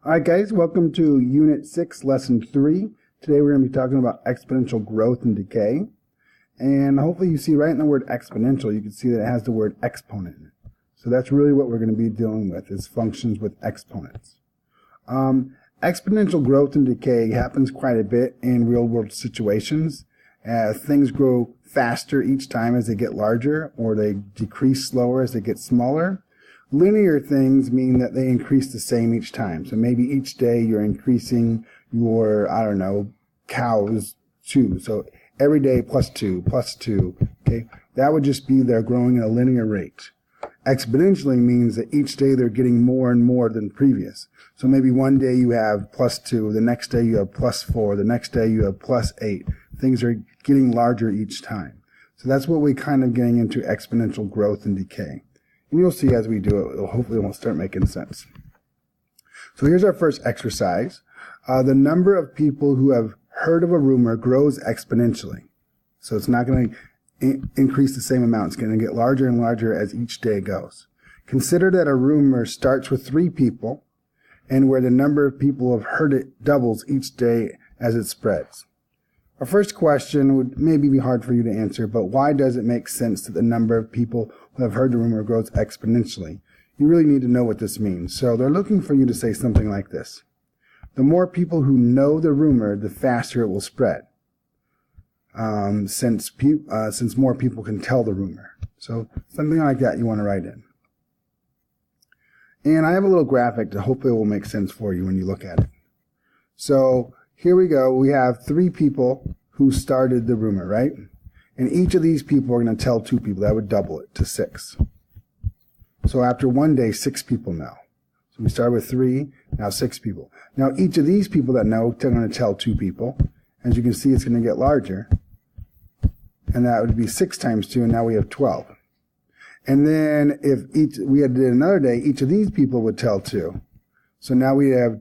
Alright guys, welcome to Unit 6, Lesson 3. Today we're going to be talking about exponential growth and decay. And hopefully you see right in the word exponential, you can see that it has the word exponent in it. So that's really what we're going to be dealing with, is functions with exponents. Exponential growth and decay happens quite a bit in real-world situations. Things grow faster each time as they get larger, or they decrease slower as they get smaller. Linear things mean that they increase the same each time. So maybe each day you're increasing your, cows 2. So every day plus 2, plus 2. Okay, that would just be they're growing at a linear rate. Exponentially means that each day they're getting more and more than previous. So maybe one day you have plus 2, the next day you have plus 4, the next day you have plus 8. Things are getting larger each time. So that's what we're kind of getting into exponential growth and decay. And you'll see as we do it, hopefully it will start making sense. So here's our first exercise. The number of people who have heard of a rumor grows exponentially. So it's not going to increase the same amount. It's going to get larger and larger as each day goes. Consider that a rumor starts with 3 people, and where the number of people who have heard it doubles each day as it spreads. Our first question would maybe be hard for you to answer, but why does it make sense that the number of people who have heard the rumor grows exponentially? You really need to know what this means. So they're looking for you to say something like this. The more people who know the rumor, the faster it will spread, since more people can tell the rumor. So something like that you want to write in. And I have a little graphic that hopefully will make sense for you when you look at it. So here we go. We have 3 people who started the rumor, right? And each of these people are going to tell 2 people. That would double it to 6. So after one day, 6 people know. So we start with 3, now 6 people. Now each of these people that know, they're going to tell 2 people. As you can see, it's going to get larger. And that would be 6 times 2, and now we have 12. And then if we had another day, each of these people would tell 2. So now we have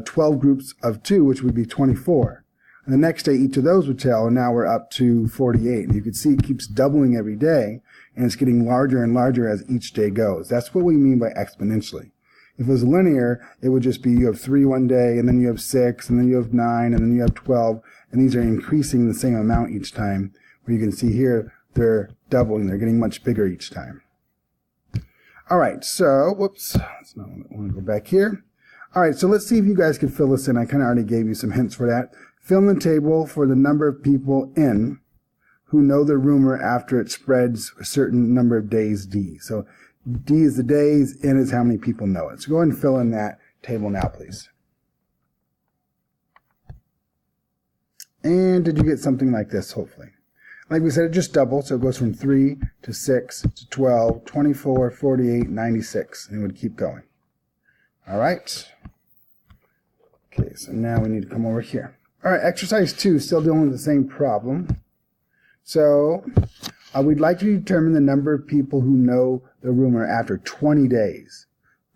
12 groups of 2, which would be 24. And the next day, each of those would tell, and now we're up to 48. And you can see it keeps doubling every day, and it's getting larger and larger as each day goes. That's what we mean by exponentially. If it was linear, it would just be you have 3 one day, and then you have 6, and then you have 9, and then you have 12, and these are increasing the same amount each time. Where you can see here, they're doubling. They're getting much bigger each time. All right, so, whoops, that's not what I want to go back here. All right, so let's see if you guys can fill this in. I kind of already gave you some hints for that. Fill in the table for the number of people N who know the rumor after it spreads a certain number of days D. So D is the days, N is how many people know it. So go ahead and fill in that table now, please. And did you get something like this, hopefully? Like we said, it just doubles, so it goes from 3 to 6 to 12, 24, 48, 96, and it would keep going. All right. Okay, so now we need to come over here. All right, exercise 2, still dealing with the same problem. So we'd like to determine the number of people who know the rumor after 20 days.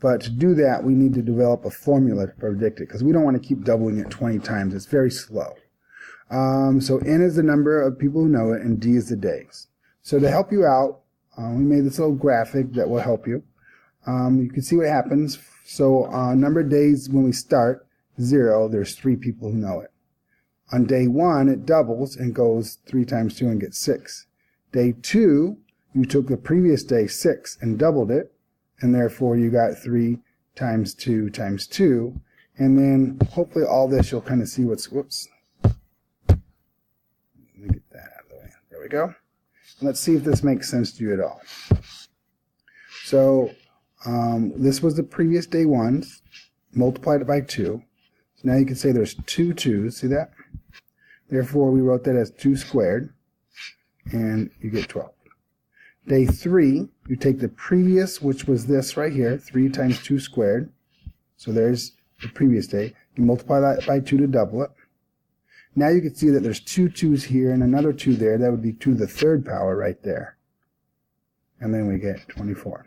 But to do that, we need to develop a formula to predict it, because we don't want to keep doubling it 20 times. It's very slow. So N is the number of people who know it, and D is the days. So to help you out, we made this little graphic that will help you. You can see what happens. So number of days when we start, 0, there's 3 people who know it. On day 1, it doubles and goes 3 times 2 and gets 6. Day 2, you took the previous day, 6, and doubled it, and therefore you got 3 times 2 times 2. And then hopefully all this you'll kind of see what's, whoops. Let me get that out of the way. There we go. Let's see if this makes sense to you at all. So this was the previous day 1, multiplied it by 2. So now you can say there's 2 2's, see that? Therefore, we wrote that as 2 squared, and you get 12. Day 3, you take the previous, which was this right here, 3 times 2 squared. So there's the previous day. You multiply that by 2 to double it. Now you can see that there's 2 2's here and another 2 there. That would be 2 to the 3rd power right there. And then we get 24.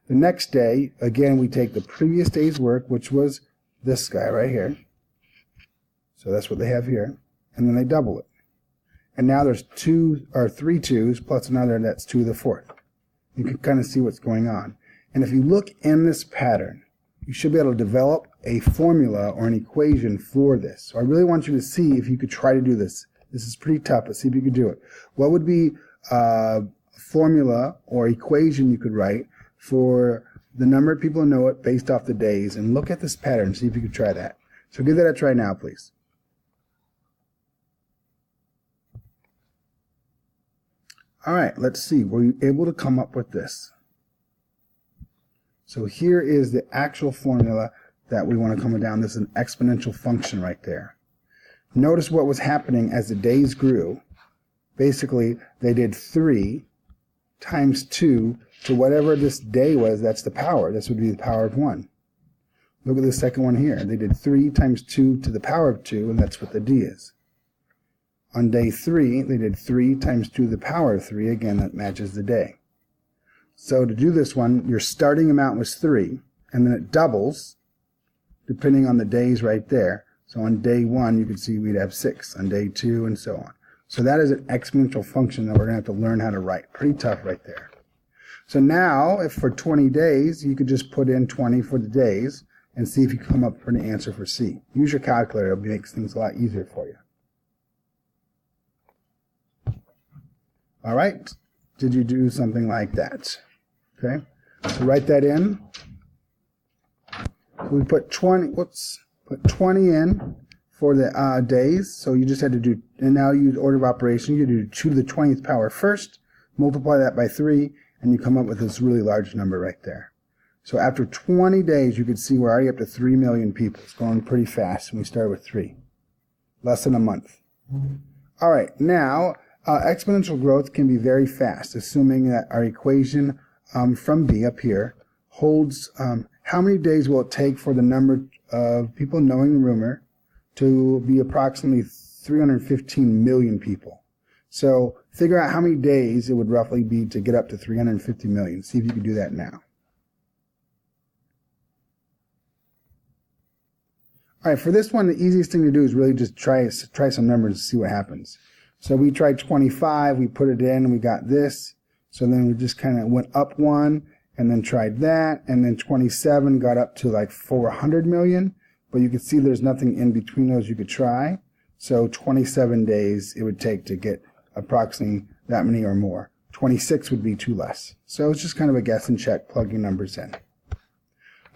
The next day, again, we take the previous day's work, which was this guy right here. So that's what they have here. And then they double it. And now there's 3 2's plus another, that's 2 to the 4th. You can kind of see what's going on. And if you look in this pattern, you should be able to develop a formula or an equation for this. So I really want you to see if you could try to do this. This is pretty tough, but see if you could do it. What would be a formula or equation you could write for the number of people who know it based off the days? And look at this pattern, see if you could try that. So give that a try now, please. All right, let's see. Were you able to come up with this? So here is the actual formula that we want to come down. This is an exponential function right there. Notice what was happening as the days grew. Basically, they did 3 times 2 to whatever this day was. That's the power. This would be the power of 1. Look at the second one here. They did 3 times 2 to the power of 2, and that's what the d is. On day 3, they did 3 times 2 to the power of 3. Again, that matches the day. So to do this one, your starting amount was 3, and then it doubles depending on the days right there. So on day 1, you can see we'd have 6, on day 2, and so on. So that is an exponential function that we're going to have to learn how to write. Pretty tough right there. So now, if for 20 days, you could just put in 20 for the days and see if you can come up with an answer for C. Use your calculator. It makes things a lot easier for you. All right. Did you do something like that? Okay. So write that in. We put 20, put 20 in for the days. So you just had to do, and now use order of operation. You do 2 to the 20th power first, multiply that by 3, and you come up with this really large number right there. So after 20 days, you could see we're already up to 3 million people. It's going pretty fast, and we started with 3. Less than a month. All right, now exponential growth can be very fast, assuming that our equation from B up here holds how many days will it take for the number of people knowing the rumor to be approximately 315 million people. So figure out how many days it would roughly be to get up to 350 million. See if you can do that now. All right, for this one, the easiest thing to do is really just try some numbers and see what happens. So we tried 25, we put it in, and we got this. So then we just kind of went up 1, and then tried that, and then 27 got up to like 400 million. But you can see there's nothing in between those you could try. So 27 days it would take to get approximately that many or more. 26 would be 2 less. So it's just kind of a guess and check, plugging numbers in.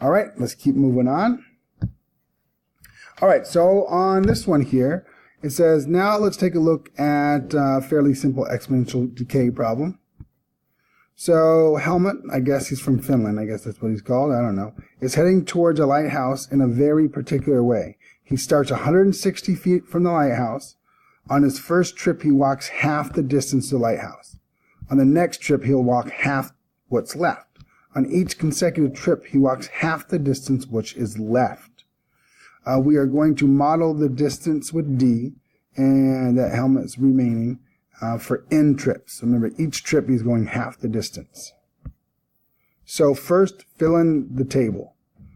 All right, let's keep moving on. All right, so on this one here, it says, now let's take a look at a fairly simple exponential decay problem. So Helmut, I guess he's from Finland, I guess that's what he's called, I don't know, is heading towards a lighthouse in a very particular way. He starts 160 feet from the lighthouse. On his first trip, he walks half the distance to the lighthouse. On the next trip, he'll walk half what's left. On each consecutive trip, he walks half the distance which is left. We are going to model the distance with D, and that Helmut's remaining for N trips. So remember, each trip he's going half the distance. So first, fill in the table.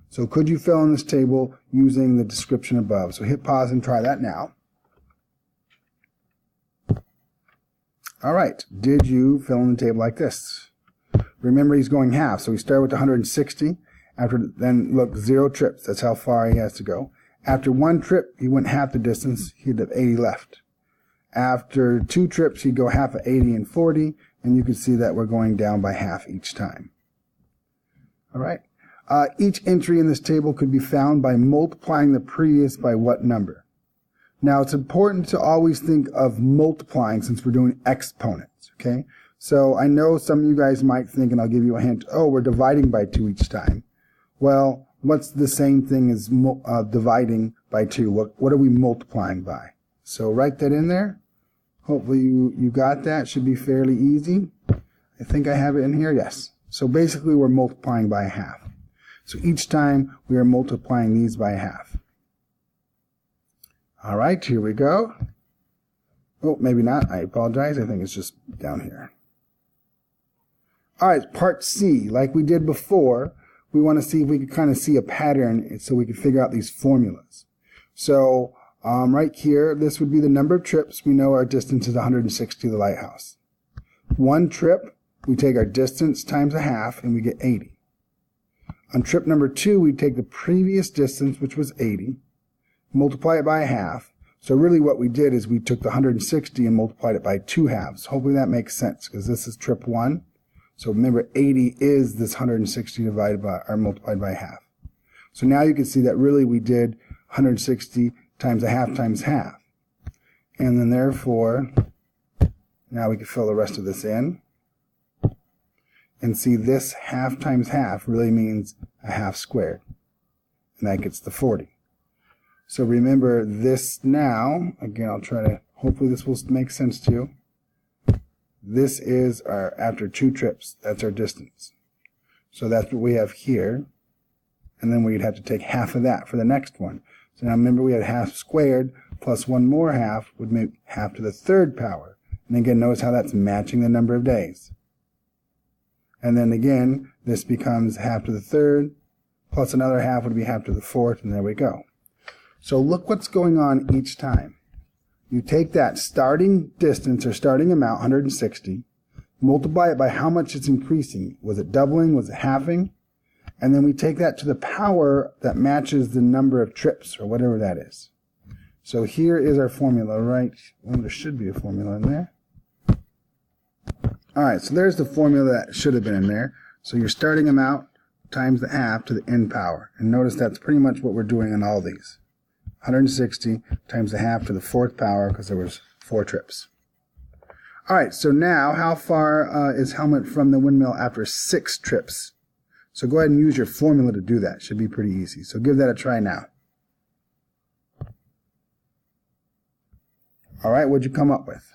So could you fill in this table using the description above? So hit pause and try that now. All right, did you fill in the table like this? Remember, he's going half, so he started with 160. Then look, 0 trips. That's how far he has to go. After 1 trip, he went half the distance. He'd have 80 left. After 2 trips, he'd go half of 80 and 40, and you can see that we're going down by half each time. All right. Each entry in this table could be found by multiplying the previous by what number? Now, it's important to always think of multiplying since we're doing exponents, okay? So I know some of you guys might think, and I'll give you a hint, oh, we're dividing by 2 each time. Well, what's the same thing as dividing by 2? What are we multiplying by? So write that in there. Hopefully you got that. Should be fairly easy. I think I have it in here. Yes. So basically we're multiplying by half. So each time we are multiplying these by half. All right, here we go. Oh, maybe not. I apologize. I think it's just down here. All right, part C. Like we did before, we want to see if we can kind of see a pattern so we can figure out these formulas. So right here, this would be the number of trips. We know our distance is 160 to the lighthouse. 1 trip, we take our distance times a half, and we get 80. On trip number 2, we take the previous distance, which was 80, multiply it by half. So really what we did is we took the 160 and multiplied it by 2 halves. Hopefully that makes sense, because this is trip 1. So remember, 80 is this 160 divided by, or multiplied by half. So now you can see that really we did 160 times a half times half. And then therefore, now we can fill the rest of this in. And see, this half times half really means a half squared. And that gets the 40. So remember this now, again, I'll try to, hopefully this will make sense to you. This is our, after 2 trips, that's our distance. So that's what we have here. And then we'd have to take half of that for the next one. So now remember we had half squared plus 1 more half would make half to the 3rd power. And again, notice how that's matching the number of days. And then again, this becomes half to the 3rd, plus another half would be half to the 4th, and there we go. So look what's going on each time. You take that starting distance or starting amount, 160, multiply it by how much it's increasing. Was it doubling? Was it halving? And then we take that to the power that matches the number of trips or whatever that is. So here is our formula, right? Well, there should be a formula in there. All right, so there's the formula that should have been in there. So your starting amount times the half to the n power. And notice that's pretty much what we're doing in all these. 160 times the half to the 4th power, because there was 4 trips. All right, so now how far is Helmut from the windmill after 6 trips? So go ahead and use your formula to do that. Should be pretty easy. So give that a try now. All right, what'd you come up with?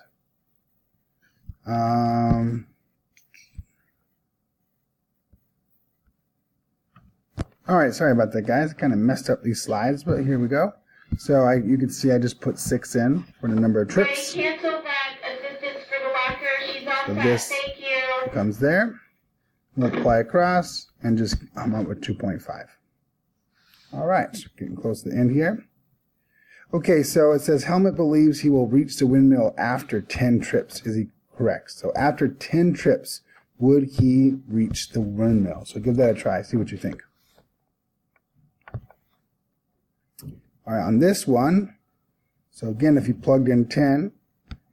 All right, sorry about that, guys. I kind of messed up these slides, but here we go. So you can see I just put 6 in for the number of trips. Cancel that assistance for the locker. She's all So set. this Thank you. comes there. Multiply across and just come up with 2.5. All right, getting close to the end here. Okay, so it says Helmut believes he will reach the windmill after 10 trips. Is he correct? So after 10 trips, would he reach the windmill? So give that a try. See what you think. All right, on this one, so again, if you plugged in 10,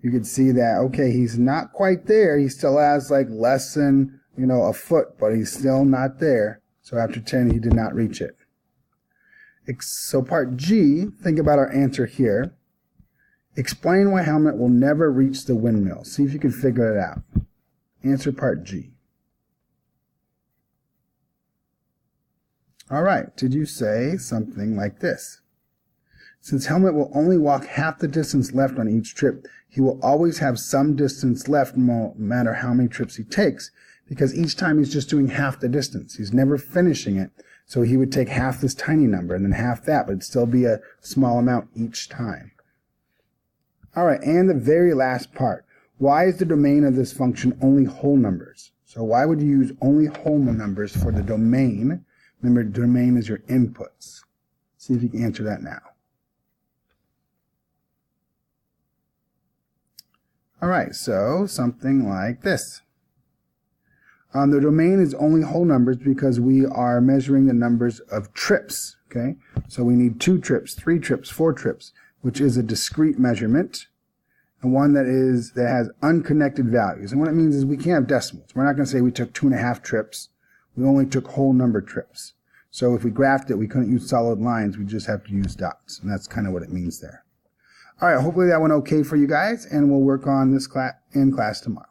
you could see that, okay, he's not quite there. He still has like less than, a foot, but he's still not there. So after 10, he did not reach it. So part G, think about our answer here. Explain why Helmut will never reach the windmill. See if you can figure it out. Answer part G. All right, did you say something like this? Since Helmut will only walk half the distance left on each trip, he will always have some distance left no matter how many trips he takes, because each time he's just doing half the distance. He's never finishing it, so he would take half this tiny number and then half that, but it'd still be a small amount each time. All right, and the very last part. Why is the domain of this function only whole numbers? So why would you use only whole numbers for the domain? Remember, domain is your inputs. See if you can answer that now. All right, so something like this. The domain is only whole numbers because we are measuring the numbers of trips, okay? So we need 2 trips, 3 trips, 4 trips, which is a discrete measurement, and one that has unconnected values. And what it means is we can't have decimals. We're not going to say we took 2.5 trips. We only took whole number trips. So if we graphed it, we couldn't use solid lines. We just have to use dots, and that's kind of what it means there. All right, hopefully that went okay for you guys, and we'll work on this in class tomorrow.